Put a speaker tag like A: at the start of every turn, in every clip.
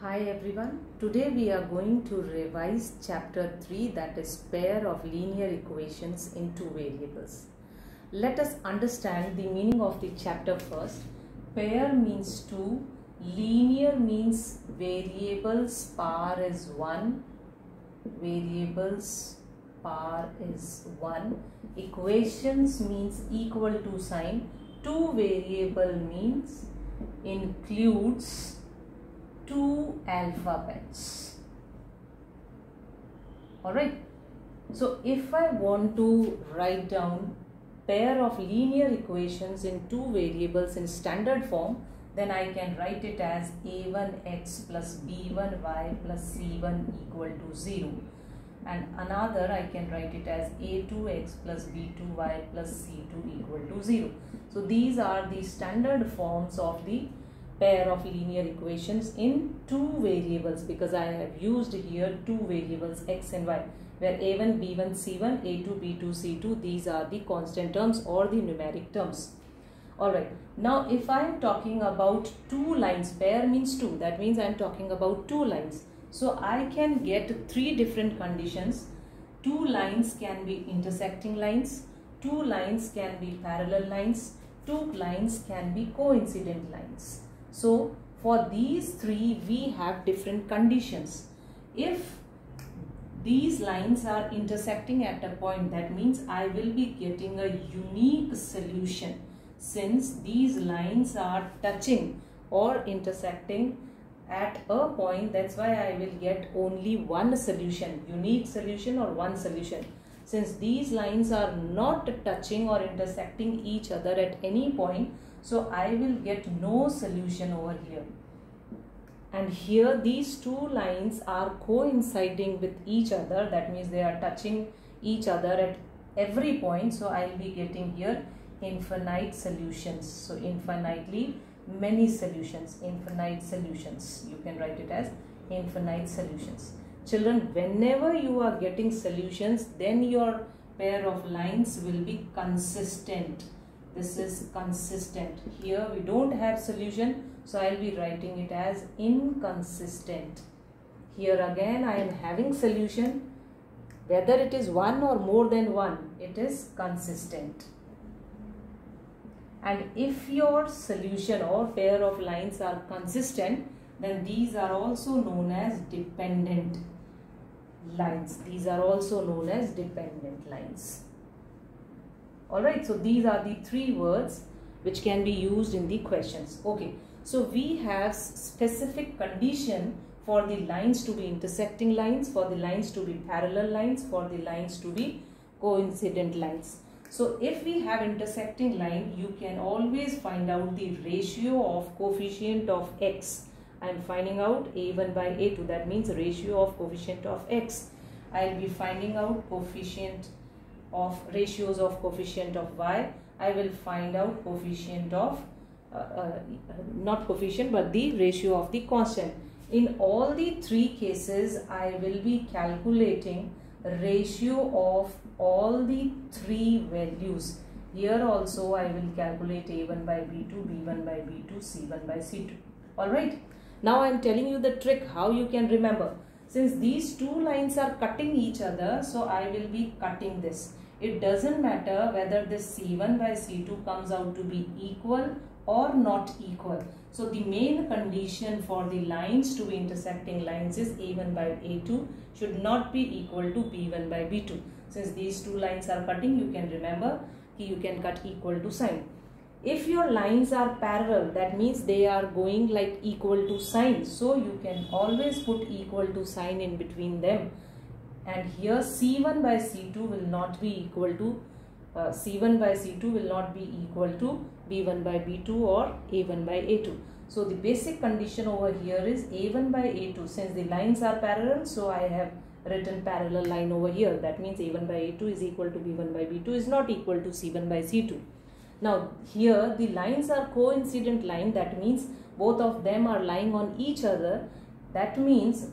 A: Hi everyone, today we are going to revise chapter 3, that is pair of linear equations in two variables. Let us understand the meaning of the chapter first. Pair means two, linear means variables power is 1, equations means equal to sign, two variable means includes two alphabets. Alright, so if I want to write down pair of linear equations in two variables in standard form, then I can write it as a1x plus b1y plus c1 equal to 0, and another I can write it as a2x plus b2y plus c2 equal to 0. So these are the standard forms of the pair of linear equations in two variables, because I have used here two variables x and y, where a1, b1, c1, a2, b2, c2, these are the constant terms or the numeric terms. Alright, now if I am talking about two lines, pair means two, that means I am talking about two lines. So I can get three different conditions. Two lines can be intersecting lines, two lines can be parallel lines, two lines can be coincident lines. So for these three we have different conditions. If these lines are intersecting at a point, that means I will be getting a unique solution. Since these lines are touching or intersecting at a point, that's why I will get only one solution, unique solution or one solution. Since these lines are not touching or intersecting each other at any point, so I will get no solution over here. And here these two lines are coinciding with each other, that means they are touching each other at every point. So I will be getting here infinite solutions. So infinitely many solutions, infinite solutions. You can write it as infinite solutions. Children, whenever you are getting solutions, then your pair of lines will be consistent. This is consistent. Here we don't have solution, so I will be writing it as inconsistent. Here again I am having solution. Whether it is one or more than one, it is consistent. And if your solution or pair of lines are consistent, then these are also known as dependent lines. These are also known as dependent lines. Alright, so these are the three words which can be used in the questions. Okay, so we have specific condition for the lines to be intersecting lines, for the lines to be parallel lines, for the lines to be coincident lines. So if we have intersecting line, you can always find out the ratio of coefficient of x. I am finding out a1 by a2, that means ratio of coefficient of x. I will be finding out coefficient of ratios of coefficient of y. I will find out coefficient of not coefficient but the ratio of the constant. In all the three cases I will be calculating ratio of all the three values. Here also I will calculate a1 by b2, b1 by b2, c1 by c2. Alright, now I am telling you the trick how you can remember. Since these two lines are cutting each other, so I will be cutting this. It doesn't matter whether this c1 by c2 comes out to be equal or not equal. So the main condition for the lines to be intersecting lines is a1 by a2 should not be equal to b1 by b2. Since these two lines are cutting, you can remember you can cut equal to sign. If your lines are parallel, that means they are going like equal to sign. So you can always put equal to sign in between them. And here c1 by c2 will not be equal to c1 by c2 will not be equal to b1 by b2 or a1 by a2. So the basic condition over here is a1 by a2. Since the lines are parallel, so I have written parallel line over here. That means a1 by a2 is equal to b1 by b2 is not equal to c1 by c2. Now here the lines are coincident line. That means both of them are lying on each other. That means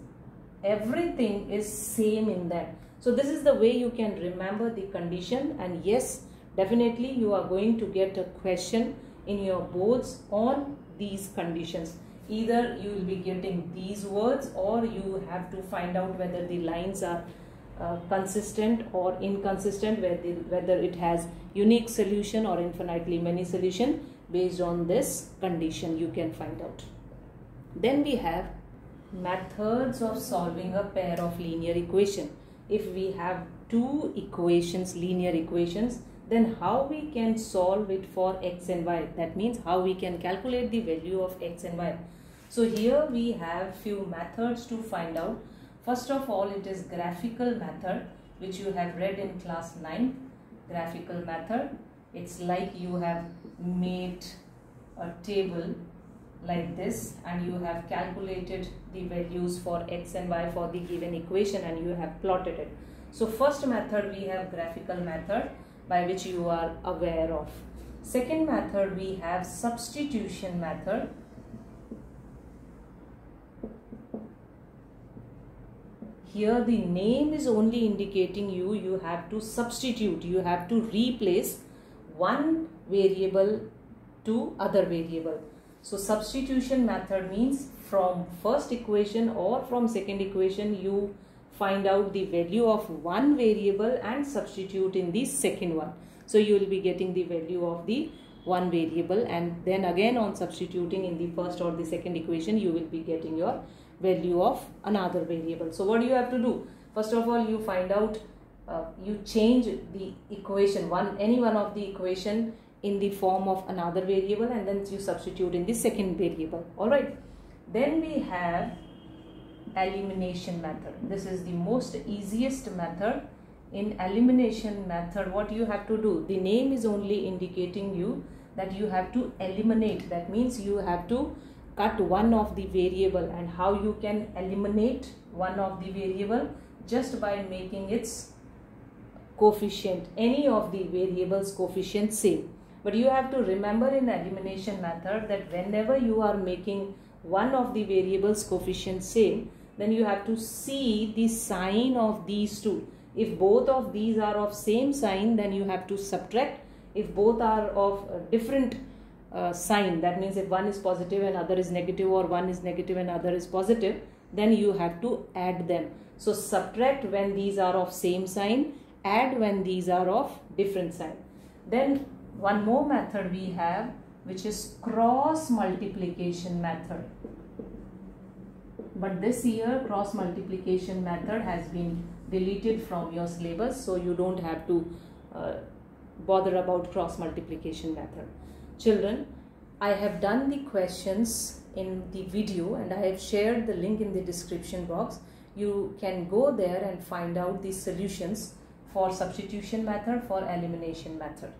A: everything is same in that. So this is the way you can remember the condition, and yes, definitely you are going to get a question in your boards on these conditions. either you will be getting these words, or you have to find out whether the lines are consistent or inconsistent, whether it has unique solution or infinitely many solution. Based on this condition you can find out. Then we have methods of solving a pair of linear equation. If we have two equations, linear equations, then how we can solve it for x and y. That means how we can calculate the value of x and y. So here we have few methods to find out. First of all, it is graphical method, which you have read in class 9. Graphical method, it's like you have made a table like this and you have calculated the values for x and y for the given equation and you have plotted it. So first method we have graphical method, by which you are aware of. Second method we have substitution method. Here the name is only indicating you have to substitute, you have to replace one variable to other variable. So substitution method means from first equation or from second equation you find out the value of one variable and substitute in the second one. So you will be getting the value of the one variable, and then again on substituting in the first or the second equation you will be getting your value of another variable. So what do you have to do? First of all, you find out, you change the equation, any one of the equation in the form of another variable, and then you substitute in the second variable. Alright. Then we have elimination method. This is the most easiest method. In elimination method, what you have to do? The name is only indicating you that you have to eliminate. That means you have to cut one of the variable. And how you can eliminate one of the variable? Just by making its coefficient, any of the variables coefficient same. But you have to remember in elimination method that whenever you are making one of the variables coefficient same, then you have to see the sign of these two. If both of these are of same sign, then you have to subtract. If both are of different sign, that means if one is positive and other is negative, or one is negative and other is positive, then you have to add them. So subtract when these are of same sign, add when these are of different sign. Then one more method we have, which is cross multiplication method. But this year cross multiplication method has been deleted from your syllabus, so you don't have to bother about cross multiplication method. Children, I have done the questions in the video and I have shared the link in the description box. You can go there and find out the solutions for substitution method, for elimination method.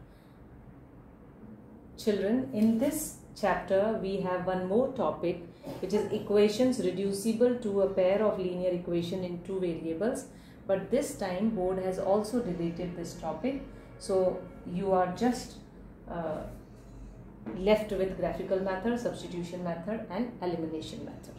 A: Children, in this chapter we have one more topic, which is equations reducible to a pair of linear equation in two variables. But this time board has also deleted this topic, so you are just left with graphical method, substitution method and elimination method.